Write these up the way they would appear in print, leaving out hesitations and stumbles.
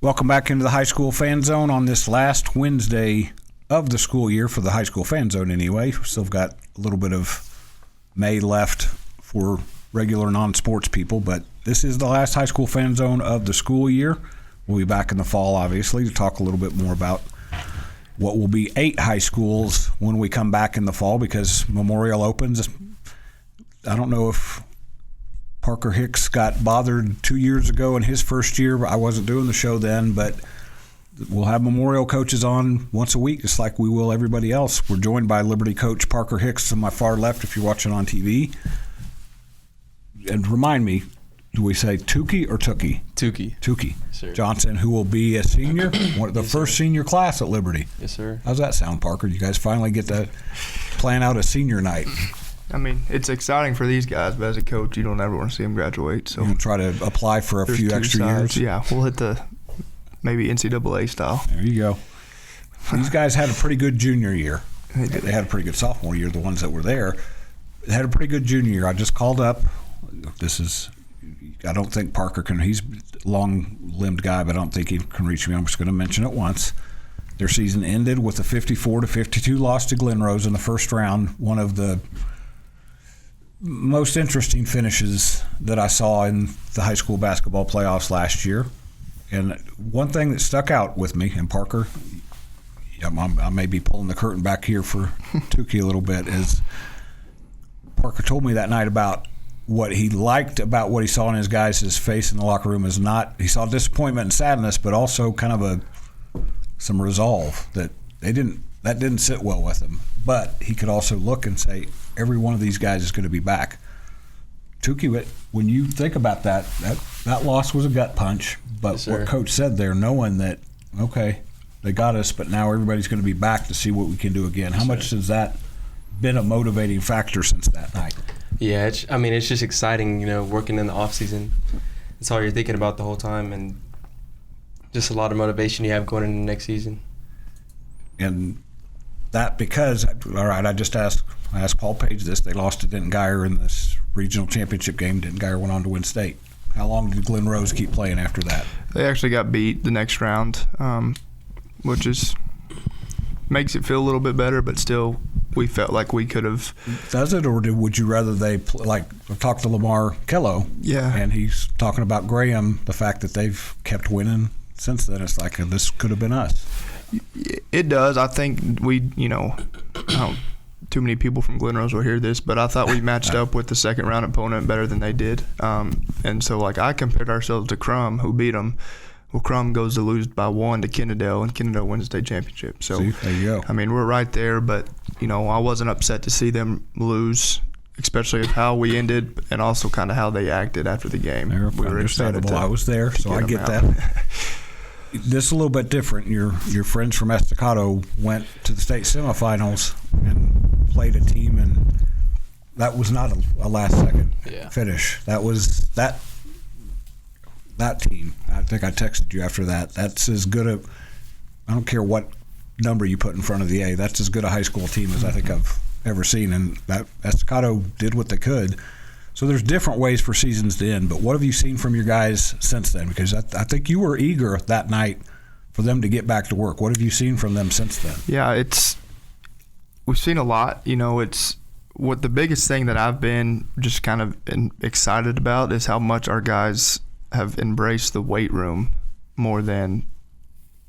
Welcome back into the High School Fan Zone on this last Wednesday of the school year for the High School Fan Zone anyway. We've still got a little bit of May left for regular non-sports people, but this is the last High School Fan Zone of the school year. We'll be back in the fall, obviously, to talk a little bit more about what will be 8 high schools when we come back in the fall because Memorial opens. I don't know if Parker Hicks got bothered 2 years ago in his first year. I wasn't doing the show then, but we'll have Memorial coaches on once a week, just like we will everybody else. We're joined by Liberty coach Parker Hicks to my far left if you're watching on TV. And remind me, do we say Tookie or Tookie? Tookie Sir. Johnson, who will be a senior, the first senior class at Liberty. Yes, sir. How's that sound, Parker? You guys finally get to plan out a senior night. I mean, it's exciting for these guys, but as a coach, you don't ever want to see them graduate. So You're going to try to apply for a few extra years? Yeah, we'll hit the maybe NCAA style. There you go. These guys had a pretty good junior year. They had a pretty good sophomore year, the ones that were there. They had a pretty good junior year. I just called up. I don't think Parker can. He's a long-limbed guy, but I don't think he can reach me. I'm just going to mention it once. Their season ended with a 54-52 loss to Glen Rose in the first round, one of the most interesting finishes that I saw in the high school basketball playoffs last year. And one thing that stuck out with me, and Parker, I may be pulling the curtain back here for Tookie a little bit, is Parker told me that night about what he liked about what he saw in his guys' face in the locker room is not, he saw disappointment and sadness, but also kind of some resolve that didn't sit well with him. But he could also look and say, every one of these guys is going to be back. Tookie, when you think about that loss was a gut punch, but Yes, what Coach said there, knowing that, okay, they got us, but now everybody's going to be back to see what we can do again. How much has that been a motivating factor since that night? Yeah, it's just exciting, working in the offseason. It's all you're thinking about the whole time, and just a lot of motivation you have going into the next season. And that because, all right, I asked Paul Page this. They lost to Denton Geyer in this regional championship game. Denton Geyer went on to win state. How long did Glen Rose keep playing after that? They actually got beat the next round, which makes it feel a little bit better, but still we felt like we could have. Does it, or would you rather they talk to Lamar Kello? Yeah. And he's talking about Graham, the fact that they've kept winning since then. It's like this could have been us. It does. I think we, too many people from Glen Rose will hear this, but I thought we matched up with the second round opponent better than they did. And so, I compared ourselves to Crum, who beat them. Well, Crum goes to lose by 1 to Kennedale, and Kennedale wins the state championship. So, see, there you go. I mean, we're right there, but, I wasn't upset to see them lose, especially how we ended and also kind of how they acted after the game. We were understandable. I was there, so I get that. This is a little bit different. Your friends from Estacado went to the state semifinals and played a team, and that was not a last-second finish. That was that team. I think I texted you after that. That's as good a – I don't care what number you put in front of the A. That's as good a high school team as I think I've ever seen, and that Estacado did what they could. So there's different ways for seasons to end, but what have you seen from your guys since then? Because I think you were eager that night for them to get back to work. What have you seen from them since then? Yeah, we've seen a lot. It's what the biggest thing that I've been just kind of excited about is how much our guys have embraced the weight room more than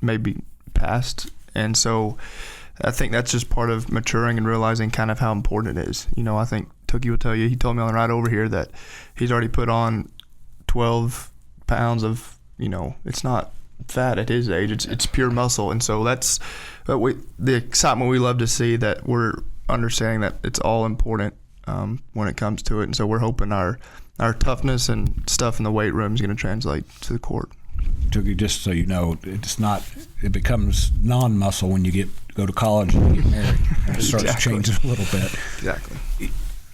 maybe past. And so I think that's just part of maturing and realizing kind of how important it is. I think Tookie will tell you, he told me on the ride over here that he's already put on 12 pounds of, it's not fat at his age, it's pure muscle. And so that's the excitement we love to see, that we're understanding that it's all important when it comes to it. And so we're hoping our toughness and stuff in the weight room is going to translate to the court. Tookie, just so you know, it becomes non-muscle when you go to college and get married. It starts changing a little bit. Exactly.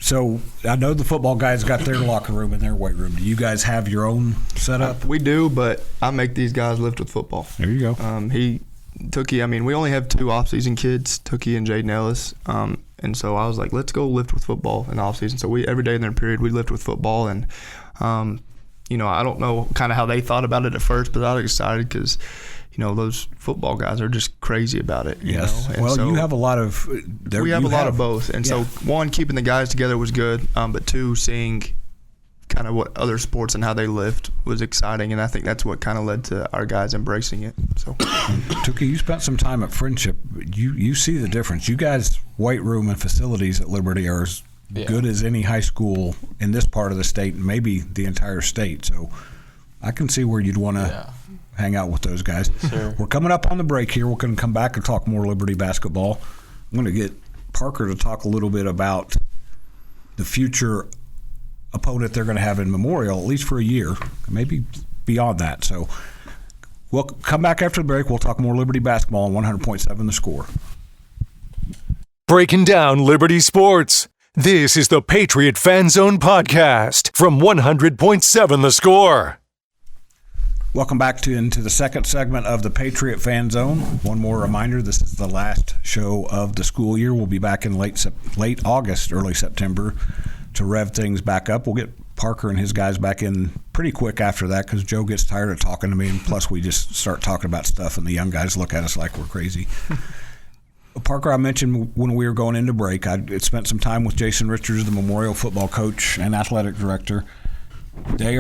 So I know the football guys got their locker room and their weight room. Do you guys have your own setup? We do, but I make these guys lift with football. There you go. Tookie, I mean, we only have 2 off-season kids, Tookie and Jaden Ellis. And so I was like, let's go lift with football in off-season. So every day in their period, we lift with football. And I don't know kind of how they thought about it at first, but I was excited because, those football guys are just crazy about it. Yes. And well, so you have a lot of. We have a lot of both, and so one, keeping the guys together was good, but two, seeing kind of what other sports and how they lift was exciting, and I think that's what kind of led to our guys embracing it. So, Tookie, you spent some time at Friendship. You see the difference. You guys' weight room and facilities at Liberty are as good as any high school in this part of the state, and maybe the entire state. So, I can see where you'd want to hang out with those guys. Sure. We're coming up on the break here. We're going to come back and talk more Liberty basketball. I'm going to get Parker to talk a little bit about the future opponent they're going to have in Memorial, at least for a year, maybe beyond that. So we'll come back after the break. We'll talk more Liberty basketball on 100.7 The Score. Breaking down Liberty sports. This is the Patriot Fan Zone podcast from 100.7 The Score. Welcome back into the second segment of the Patriot Fan Zone. One more reminder, this is the last show of the school year. We'll be back in late August, early September to rev things back up. We'll get Parker and his guys back in pretty quick after that because Joe gets tired of talking to me, and plus we just start talking about stuff and the young guys look at us like we're crazy. Parker, I mentioned when we were going into break, I spent some time with Jason Richards, the Memorial football coach and athletic director. They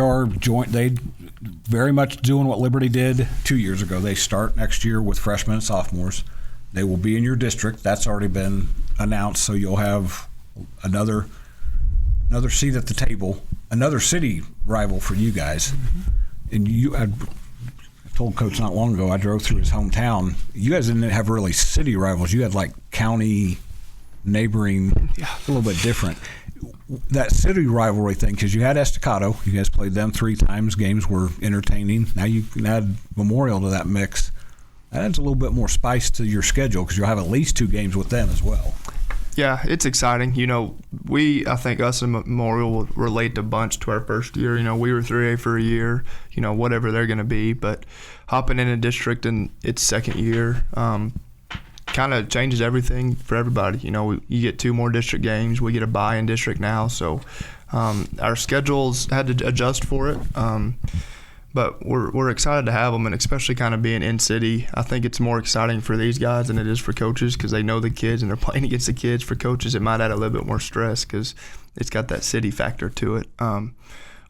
very much doing what Liberty did 2 years ago. They start next year with freshmen and sophomores. They will be in your district. That's already been announced, so you'll have another seat at the table, another city rival for you guys. And I told Coach not long ago, I drove through his hometown. You guys didn't have really city rivals. You had like county, neighboring, a little bit different. That city rivalry thing, because you had Estacado, you guys played them 3 times. Games were entertaining. Now you can add Memorial to that mix. That adds a little bit more spice to your schedule because you'll have at least 2 games with them as well. Yeah, it's exciting. I think us and Memorial will relate a bunch to our first year. We were 3A for a year, whatever they're going to be. But hopping in a district in its second year kind of changes everything for everybody. You get 2 more district games. We get a bye in district now. So our schedules had to adjust for it. But we're excited to have them, and especially kind of being in city. I think it's more exciting for these guys than it is for coaches because they know the kids and they're playing against the kids. For coaches, it might add a little bit more stress because it's got that city factor to it,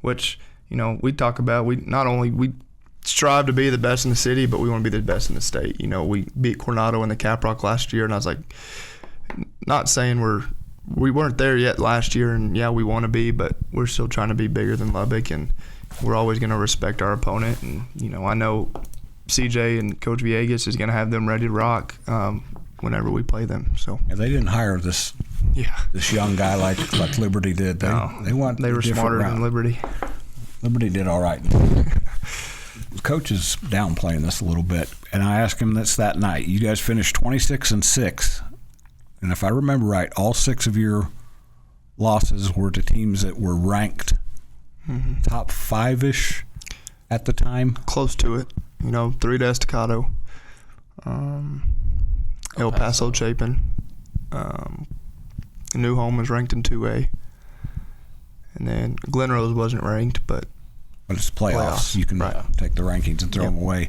which we talk about. We strive to be the best in the city, but we want to be the best in the state. We beat Coronado in the Caprock last year, and I was like, not saying we weren't there yet last year, and we want to be, but we're still trying to be bigger than Lubbock, and we're always going to respect our opponent. And I know CJ and Coach Villegas is going to have them ready to rock whenever we play them. So they didn't hire this young guy like Liberty did. They were smarter than Liberty. Liberty did all right. The coach is downplaying this a little bit, and I asked him this that night. You guys finished 26-6, and if I remember right, all 6 of your losses were to teams that were ranked top 5-ish at the time. Close to it. 3 to Estacado, El Paso Chapin, New Home was ranked in 2A, and then Glen Rose wasn't ranked, but it's playoffs. You can take the rankings and throw them away.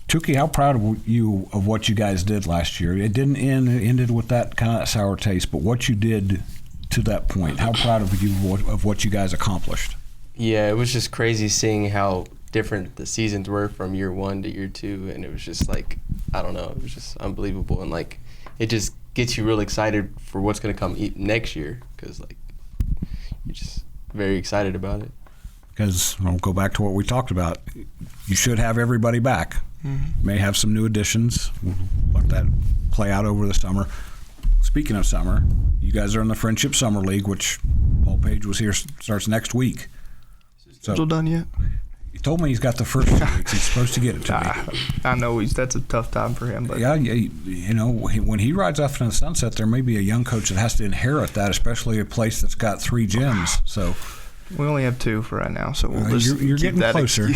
Tookie, how proud of you of what you guys did last year? It didn't end. It ended with that kind of sour taste, but what you did to that point, how proud of you of what you guys accomplished? Yeah, it was just crazy seeing how different the seasons were from year 1 to year 2, and it was just like, I don't know, it was just unbelievable, and like it just gets you real excited for what's going to come next year because like you're just very excited about it. Because I'll go back to what we talked about. You should have everybody back. May have some new additions. We'll let that play out over the summer. Speaking of summer, you guys are in the Friendship Summer League, which Paul Page was here, starts next week. Still done yet? He told me he's got the first 2 weeks. He's supposed to get it to me. I know that's a tough time for him. But when he rides off in the sunset, there may be a young coach that has to inherit that, especially a place that's got 3 gyms. So we only have 2 for right now, so we'll just you're keep getting that closer.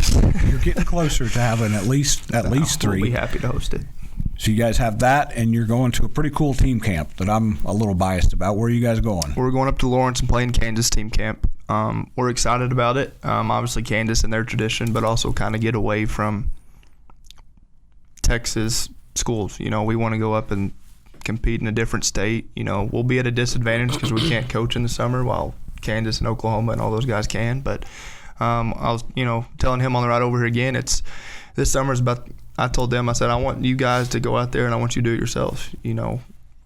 You're getting closer to having at least 3. We'll be happy to host it. So you guys have that, and you're going to a pretty cool team camp that I'm a little biased about. Where are you guys going? We're going up to Lawrence and playing Kansas team camp. we're excited about it. Obviously, Kansas and their tradition, but also kind of get away from Texas schools. You know, we want to go up and compete in a different state. You know, we'll be at a disadvantage because we can't coach in the summer while Kansas and Oklahoma and all those guys can. But I was, telling him on the ride over here again, this summer is about. I told them, I said, I want you guys to go out there and I want you to do it yourselves. You know,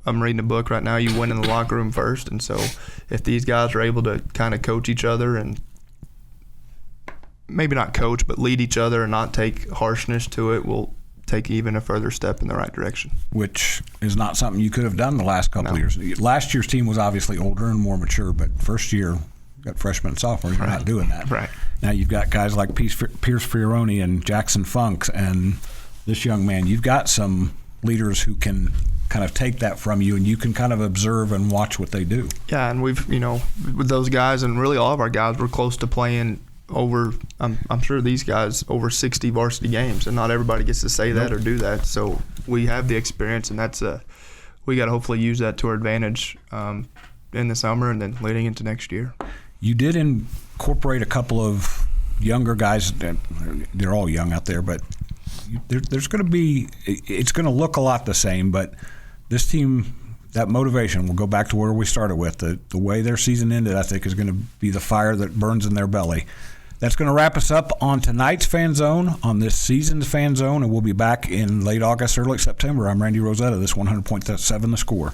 I'm reading a book right now. You win in the locker room first, and so if these guys are able to kind of coach each other and maybe not coach, but lead each other and not take harshness to it, we'll take even a further step in the right direction. Which is not something you could have done the last couple of years. Last year's team was obviously older and more mature, but first year, you got freshmen and sophomores, you're not doing that. Right. Now you've got guys like Pierce Fioroni and Jackson Funks and this young man. You've got some leaders who can kind of take that from you, and you can kind of observe and watch what they do. Yeah, and we've, with those guys and really all of our guys, we're close to playing over, I'm sure these guys, over 60 varsity games, and not everybody gets to say that or do that. So we have the experience, and that's we got to hopefully use that to our advantage in the summer and then leading into next year. You did incorporate a couple of younger guys. They're all young out there, but there's going to be – it's going to look a lot the same, but this team – that motivation, we'll go back to where we started with. The way their season ended, I think, is going to be the fire that burns in their belly. That's going to wrap us up on tonight's Fan Zone, on this season's Fan Zone, and we'll be back in late August, early September. I'm Randy Rosetta, this 100.7 The Score.